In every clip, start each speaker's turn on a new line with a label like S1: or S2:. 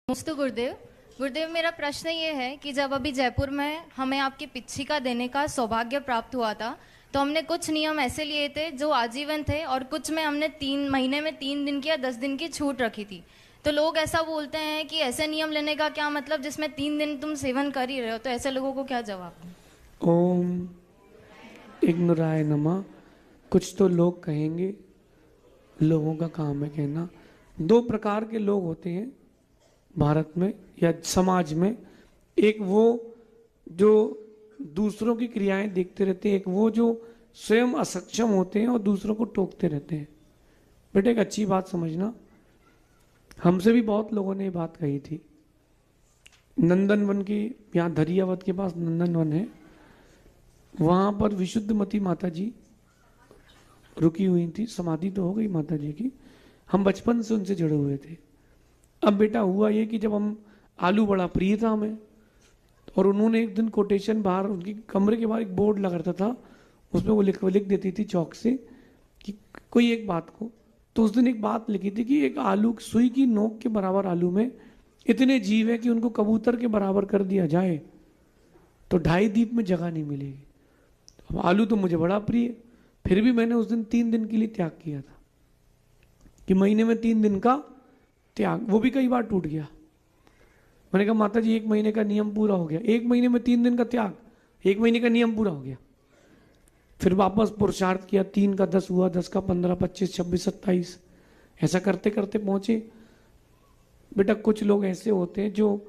S1: नमस्ते गुरुदेव। गुरुदेव, मेरा प्रश्न ये है कि जब अभी जयपुर में हमें आपकी पिच्छिका देने का सौभाग्य प्राप्त हुआ था, तो हमने कुछ नियम ऐसे लिए थे जो आजीवन थे और कुछ में हमने 3 महीने में 3 दिन की या 10 दिन की छूट रखी थी। तो लोग ऐसा बोलते हैं कि ऐसे नियम लेने का क्या मतलब जिसमें 3 दिन तुम सेवन कर ही रहे हो, तो ऐसे लोगों को क्या जवाब?
S2: ओम इग्नुराय नमः। कुछ तो लोग कहेंगे, लोगों का काम है कहना। दो प्रकार के लोग होते हैं भारत में या समाज में। एक वो जो दूसरों की क्रियाएं देखते रहते हैं, एक वो जो स्वयं असक्षम होते हैं और दूसरों को टोकते रहते हैं। बेटे, एक अच्छी बात समझना, हमसे भी बहुत लोगों ने ये बात कही थी। नंदनवन की, यहाँ धरियावत के पास नंदनवन है, वहाँ पर विशुद्धमती माता जी रुकी हुई थी। समाधि तो हो गई माता जी की, हम बचपन से उनसे जुड़े हुए थे। अब बेटा हुआ ये कि जब हम, आलू बड़ा प्रिय था हमें, और उन्होंने एक दिन कोटेशन बाहर, उनके कमरे के बाहर एक बोर्ड लगा रहता था, उसमें वो लिख देती थी चौक से कि कोई एक बात को। तो उस दिन एक बात लिखी थी कि एक आलू, सुई की नोक के बराबर आलू में इतने जीव है कि उनको कबूतर के बराबर कर दिया जाए तो 2.5 दीप में जगह नहीं मिलेगी। अब आलू तो मुझे बड़ा प्रिय, फिर भी मैंने उस दिन 3 दिन के लिए त्याग किया था कि महीने में 3 दिन का त्याग। वो भी कई बार टूट गया। मैंने कहा माता जी 1 महीने का नियम पूरा हो गया, 1 महीने में 3 दिन का त्याग, 1 महीने का नियम पूरा हो गया। फिर वापस पुरुषार्थ किया, 3 का 10 हुआ, 10 का 15, 25, 26, 27, ऐसा करते करते पहुंचे। बेटा, कुछ लोग ऐसे होते हैं जो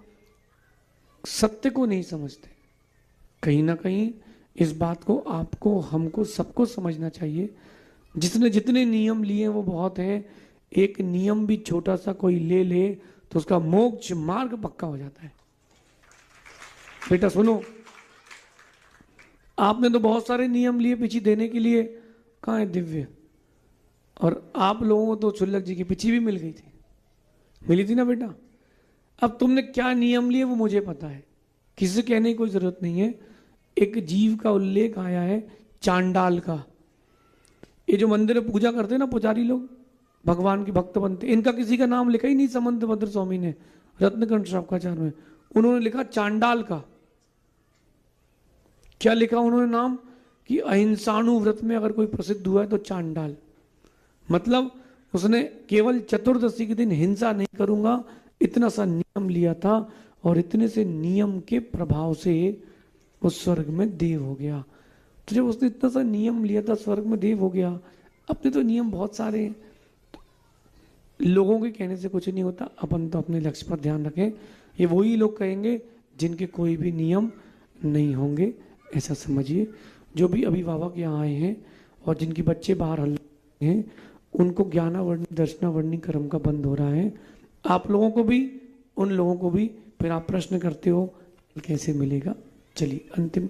S2: सत्य को नहीं समझते। कहीं ना कहीं इस बात को आपको, हमको, सबको समझना चाहिए। जिसने जितने नियम लिए वो बहुत है। एक नियम भी छोटा सा कोई ले ले तो उसका मोक्ष मार्ग पक्का हो जाता है। बेटा सुनो, आपने तो बहुत सारे नियम लिए पिछी देने के लिए, कहाँ है दिव्य? और आप लोगों को तो चुल्लक जी की पिछी भी मिल गई थी, मिली थी ना बेटा। अब तुमने क्या नियम लिए वो मुझे पता है, किसी से कहने की कोई जरूरत नहीं है। एक जीव का उल्लेख आया है, चांडाल का। ये जो मंदिर में पूजा करते हैं ना पुजारी लोग, भगवान के भक्त बनते, इनका किसी का नाम लिखा ही नहीं समंत भद्र स्वामी ने रत्नकंठ शाखाचार्य में। उन्होंने लिखा चांडाल का। क्या लिखा उन्होंने नाम? कि अहिंसाणु व्रत में अगर कोई प्रसिद्ध हुआ है तो चांडाल। मतलब उसने केवल चतुर्दशी के दिन हिंसा नहीं करूंगा, इतना सा नियम लिया था, और इतने से नियम के प्रभाव से वो स्वर्ग में देव हो गया। तो जब उसने इतना सा नियम लिया था, स्वर्ग में देव हो गया। अपने तो नियम बहुत सारे हैं, लोगों के कहने से कुछ नहीं होता। अपन तो अपने लक्ष्य पर ध्यान रखें। ये वही लोग कहेंगे जिनके कोई भी नियम नहीं होंगे, ऐसा समझिए। जो भी अभिभावक यहाँ आए हैं और जिनके बच्चे बाहर हल हैं, उनको ज्ञानावर्णी दर्शनावर्णी कर्म का बंद हो रहा है। आप लोगों को भी, उन लोगों को भी। फिर आप प्रश्न करते हो कैसे मिलेगा। चलिए, अंतिम